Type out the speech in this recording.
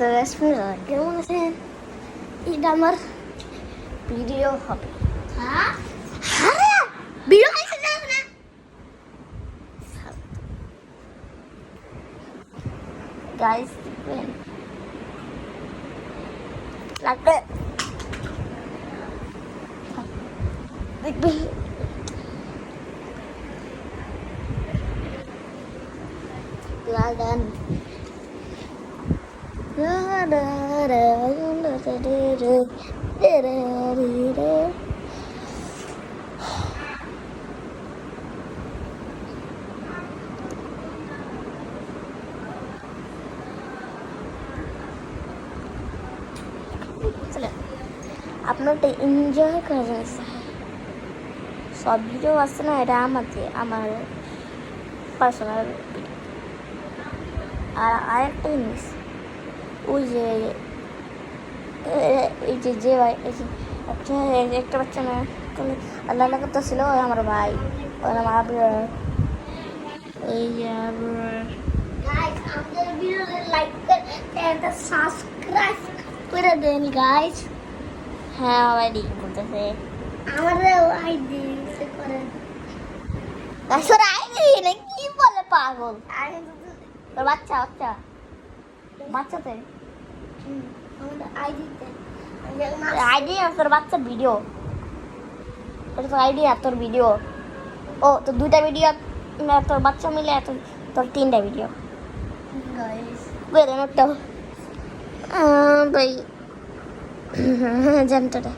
তো কেমন আছেন? এটা আমার ভিডিও হবে। হ্যাঁ ভিডিও খাইতে যাবে না গাইস, দেখবেন লাগবে, দেখবেন লাগান আপনারটা এনজয় করেন। সব ভিডিও আছে না, এটা আমার পার্সোনাল। আর আরেকটা জিনিস, ওই যে এই যে যে ভাই একটা বাচ্চা না আল্লাহ আল্লাহ করতেছিল, আমার ভাই, আমার আবরার, এই যে আবরার। গাইস, আমাদের ভিডিওতে লাইক এন্ড সাবস্ক্রাইব করে দেন গাইস। হ্যাঁ অলরেডি বলতেছে আমাদের আইডি করেন গাইস। ওর আইডি না কি বলে পাগল, তোর বাচ্চা বাচ্চা বাচ্চাতে আমাদের আইডিতে আইডি আর তোর বাচ্চা ভিডিও, এটা তোর আইডি আর তোর ভিডিও। ও তোর দুইটা ভিডিও, তোর বাচ্চা মিলে তোর তিনটা ভিডিও গাইস। বেরোনোটা ভাই জানতো না।